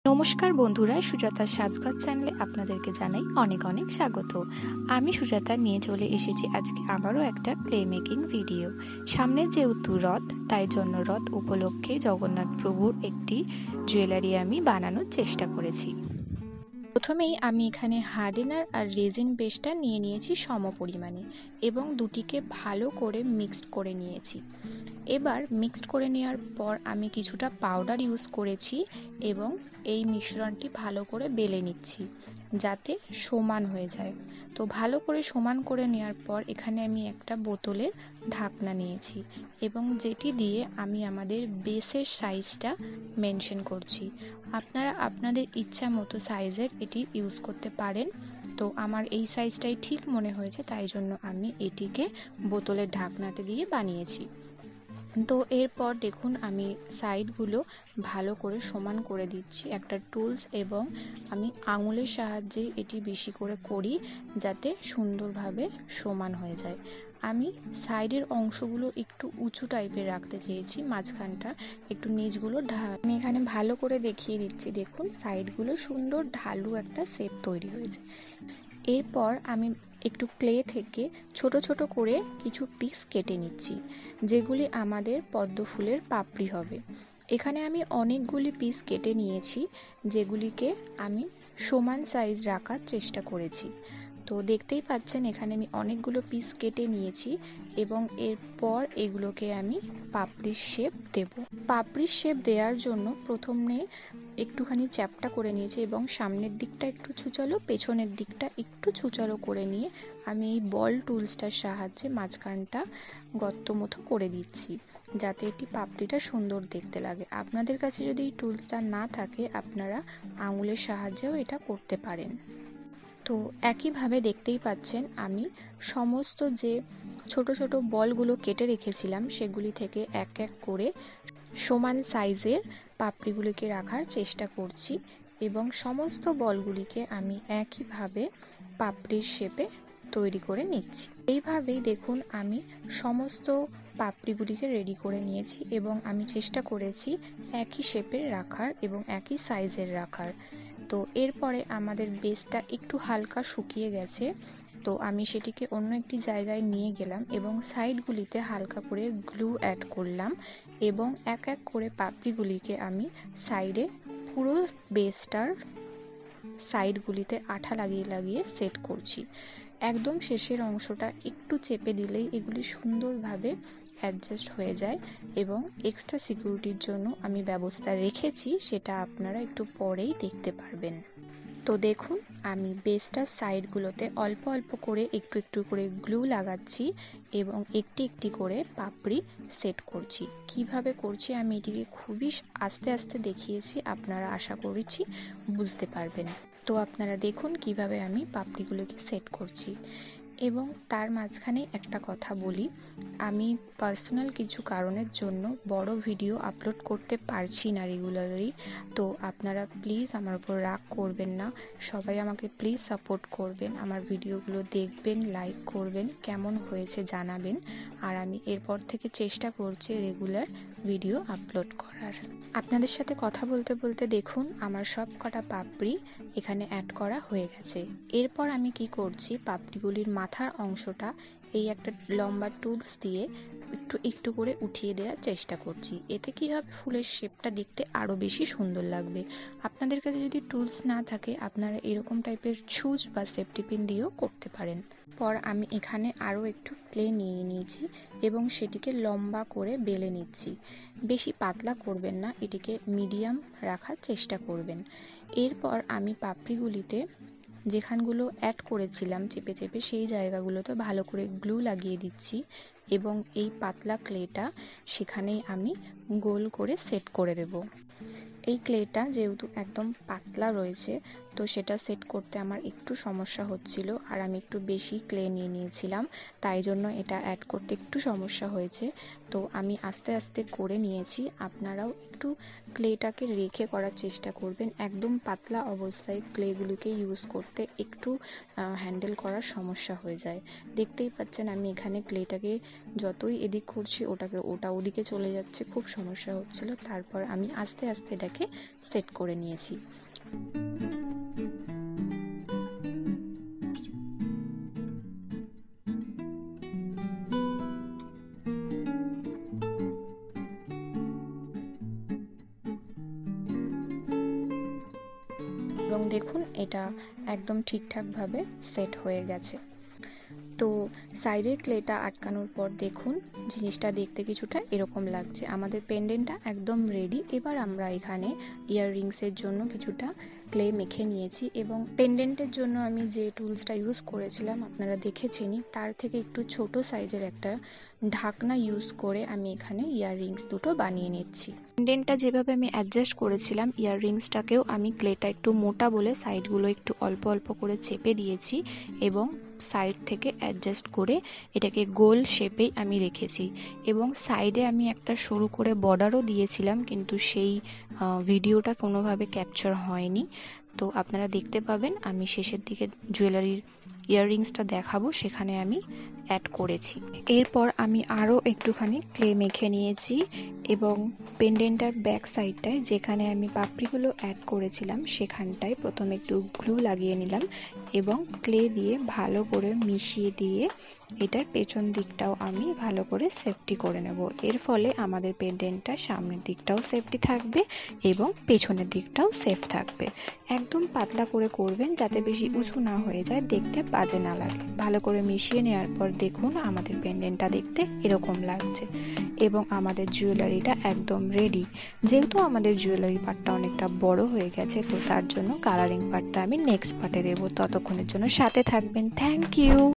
নমস্কার বন্ধুরা, সুজাতার সাজগোজ চ্যানেলে আপনাদেরকে জানাই অনেক অনেক স্বাগত। আমি সুজাতা নিয়ে চলে এসেছি আজকে আবারও একটা ক্লে মেকিং ভিডিও। সামনে যেহেতু রথ, তাই জন্য রথ উপলক্ষে জগন্নাথ প্রভুর একটি জুয়েলারি আমি বানানোর চেষ্টা করেছি। প্রথমেই আমি এখানে হার্ডেনার আর রেজিন বেসটা নিয়ে নিয়েছি সম পরিমাণে এবং দুটিকে ভালো করে মিক্সড করে নিয়েছি। এবার মিক্সড করে নেওয়ার পর আমি কিছুটা পাউডার ইউজ করেছি এবং এই মিশ্রণটি ভালো করে বেলে নিচ্ছি যাতে সমান হয়ে যায়। তো ভালো করে সমান করে নেওয়ার পর এখানে আমি একটা বোতলের ঢাকনা নিয়েছি এবং যেটি দিয়ে আমি আমাদের বেসের সাইজটা মেনশন করছি। আপনারা আপনাদের ইচ্ছা মতো সাইজের এটি ইউজ করতে পারেন। তো আমার এই সাইজটাই ঠিক মনে হয়েছে, তাই জন্য আমি এটিকে বোতলের ঢাকনাতে দিয়ে বানিয়েছি। তো এরপর দেখুন আমি সাইডগুলো ভালো করে সমান করে দিচ্ছি একটা টুলস, এবং আমি আঙুলের সাহায্যে এটি বেশি করে করি যাতে সুন্দরভাবে সমান হয়ে যায়। আমি সাইডের অংশগুলো একটু উঁচু টাইপের রাখতে চেয়েছি, মাঝখানটা একটু নিচগুলো আমি এখানে ভালো করে দেখিয়ে দিচ্ছি। দেখুন সাইডগুলো সুন্দর ঢালু একটা শেপ তৈরি হয়েছে। এরপর আমি একটু ক্লে থেকে ছোট ছোট করে কিছু পিস কেটে নিচ্ছি, যেগুলি আমাদের পদ্ম ফুলের পাপড়ি হবে। এখানে আমি অনেকগুলি পিস কেটে নিয়েছি, যেগুলিকে আমি সমান সাইজ রাখার চেষ্টা করেছি। তো দেখতেই পাচ্ছেন এখানে আমি অনেকগুলো পিস কেটে নিয়েছি এবং এরপর এগুলোকে আমি পাপড়ির শেপ দেব। পাপড়ির শেপ দেওয়ার জন্য প্রথমে একটুখানি চ্যাপটা করে নিয়েছি এবং সামনের দিকটা একটু ছুচালো, পেছনের দিকটা একটু ছুচালো করে নিয়ে আমি এই বল টুলসটার সাহায্যে মাঝখানটা গর্ত মতো করে দিচ্ছি যাতে এটি পাপড়িটা সুন্দর দেখতে লাগে। আপনাদের কাছে যদি এই টুলসটা না থাকে আপনারা আঙুলের সাহায্যেও এটা করতে পারেন। তো একইভাবে দেখতেই পাচ্ছেন আমি সমস্ত যে ছোট ছোট বলগুলো কেটে রেখেছিলাম সেগুলি থেকে এক এক করে সমান সাইজের পাপড়িগুলিকে রাখার চেষ্টা করছি এবং সমস্ত বলগুলিকে আমি একইভাবে পাপড়ির শেপে তৈরি করে নিচ্ছি। এইভাবেই দেখুন আমি সমস্ত পাপড়িগুলিকে রেডি করে নিয়েছি এবং আমি চেষ্টা করেছি একই শেপের রাখার এবং একই সাইজের রাখার। তো এরপরে আমাদের বেসটা একটু হালকা শুকিয়ে গেছে, তো আমি সেটিকে অন্য একটি জায়গায় নিয়ে গেলাম এবং সাইডগুলিতে হালকা করে গ্লু অ্যাড করলাম এবং এক এক করে পাপড়িগুলিকে আমি সাইডে পুরো বেসটার সাইডগুলিতে আঠা লাগিয়ে লাগিয়ে সেট করছি। একদম শেষের অংশটা একটু চেপে দিলেই এগুলি সুন্দরভাবে অ্যাডজাস্ট হয়ে যায় এবং এক্সট্রা সিকিউরিটির জন্য আমি ব্যবস্থা রেখেছি, সেটা আপনারা একটু পরেই দেখতে পারবেন। তো দেখুন আমি বেসটার সাইডগুলোতে অল্প অল্প করে একটু একটু করে গ্লু লাগাচ্ছি এবং একটি একটি করে পাপড়ি সেট করছি। কিভাবে করছি আমি এটিকে খুবই আস্তে আস্তে দেখিয়েছি, আপনারা আশা করছি বুঝতে পারবেন। তো আপনারা দেখুন কিভাবে আমি পাপড়িগুলোকে সেট করছি। এবং তার মাঝখানে একটা কথা বলি, আমি পার্সোনাল কিছু কারণের জন্য বড় ভিডিও আপলোড করতে পারছি না রেগুলারলি। তো আপনারা প্লিজ আমার উপর রাগ করবেন না, সবাই আমাকে প্লিজ সাপোর্ট করবেন, আমার ভিডিওগুলো দেখবেন, লাইক করবেন, কেমন হয়েছে জানাবেন। আর আমি এরপর থেকে চেষ্টা করছি রেগুলার ভিডিও আপলোড করার। আপনাদের সাথে কথা বলতে বলতে দেখুন আমার সব কটা পাপড়ি এখানে অ্যাড করা হয়ে গেছে। এরপর আমি কি করছি, পাপড়িগুলির মাথার অংশটা এই একটা লম্বা টুলস দিয়ে একটু একটু করে উঠিয়ে দেওয়ার চেষ্টা করছি। এতে কি হবে, ফুলের শেপটা দেখতে আরও বেশি সুন্দর লাগবে। আপনাদের কাছে যদি টুলস না থাকে আপনারা এরকম টাইপের ছুঁচ বা সেফটি পিন দিয়েও করতে পারেন। পর আমি এখানে আরও একটু ক্লে নিয়ে নিয়েছি এবং সেটিকে লম্বা করে বেলে নিচ্ছি। বেশি পাতলা করবেন না, এটিকে মিডিয়াম রাখার চেষ্টা করবেন। এরপর আমি পাপড়িগুলিতে যেখানগুলো অ্যাড করেছিলাম চেপে চেপে সেই জায়গাগুলোতে ভালো করে গ্লু লাগিয়ে দিচ্ছি এবং এই পাতলা ক্লেটা সেখানেই আমি গোল করে সেট করে দেব। এই ক্লেটা যেহেতু একদম পাতলা রয়েছে তো সেটা সেট করতে আমার একটু সমস্যা হচ্ছিল, আর আমি একটু বেশি ক্লে নিয়ে নিয়েছিলাম, তাই জন্য এটা অ্যাড করতে একটু সমস্যা হয়েছে। তো আমি আস্তে আস্তে করে নিয়েছি। আপনারাও একটু ক্লেটাকে রেখে করার চেষ্টা করবেন। একদম পাতলা অবস্থায় ক্লেগুলোকে ইউজ করতে একটু হ্যান্ডেল করার সমস্যা হয়ে যায়। দেখতেই পাচ্ছেন আমি এখানে ক্লেটাকে যতই এদিক করছি ওটা ওদিকে চলে যাচ্ছে, খুব সমস্যা হচ্ছিল। তারপর আমি আস্তে আস্তে এটাকে সেট করে নিয়েছি। এবং দেখুন এটা একদম ঠিকঠাকভাবে সেট হয়ে গেছে। তো সাইডের ক্লেটা আটকানোর পর দেখুন জিনিসটা দেখতে কিছুটা এরকম লাগছে। আমাদের পেন্ডেন্টটা একদম রেডি। এবার আমরা এখানে ইয়াররিংসের জন্য কিছুটা ক্লে মেখে নিয়েছি এবং পেন্ডেন্টের জন্য আমি যে টুলসটা ইউজ করেছিলাম আপনারা দেখেছেনই, তার থেকে একটু ছোট সাইজের একটা ঢাকনা ইউজ করে আমি এখানে ইয়াররিংস দুটো বানিয়ে নিচ্ছি। পেন্ডেন্টটা যেভাবে আমি অ্যাডজাস্ট করেছিলাম, ইয়াররিংসটাকেও আমি ক্লেটা একটু মোটা বলে সাইডগুলো একটু অল্প অল্প করে চেপে দিয়েছি এবং সাইড থেকে অ্যাডজাস্ট করে এটাকে গোল শেপেই আমি রেখেছি। এবং সাইডে আমি একটা সরু করে বর্ডারও দিয়েছিলাম, কিন্তু সেই ভিডিওটা কোনোভাবে ক্যাপচার হয়নি। তো আপনারা দেখতে পাবেন, আমি শেষের দিকে জুয়েলারির ইয়াররিংসটা দেখাবো, সেখানে আমি অ্যাড করেছি। এরপর আমি আরও একটুখানি ক্লে মেখে নিয়েছি এবং পেন্ডেন্টার ব্যাক সাইডটায় যেখানে আমি পাপড়িগুলো অ্যাড করেছিলাম সেখানটায় প্রথমে একটু গ্লু লাগিয়ে নিলাম এবং ক্লে দিয়ে ভালো করে মিশিয়ে দিয়ে এটার পেছন দিকটাও আমি ভালো করে সেফটি করে নেব। এর ফলে আমাদের পেন্ডেন্টটা সামনের দিকটাও সেফটি থাকবে এবং পেছনের দিকটাও সেফ থাকবে। একদম পাতলা করে করবেন যাতে বেশি উঁচু না হয়ে যায়, দেখতে বাজে না লাগে। ভালো করে মিশিয়ে নেওয়ার পর দেখুন আমাদের পেন্ডেন্টটা দেখতে এরকম লাগছে এবং আমাদের জুয়েলারিটা একদম রেডি। যেহেতু আমাদের জুয়েলারি পার্টটা অনেকটা বড় হয়ে গেছে, তো তার জন্য কালারিং পার্টটা আমি নেক্সট পার্টে দেবো। ততক্ষণের জন্য সাথে থাকবেন। Thank you.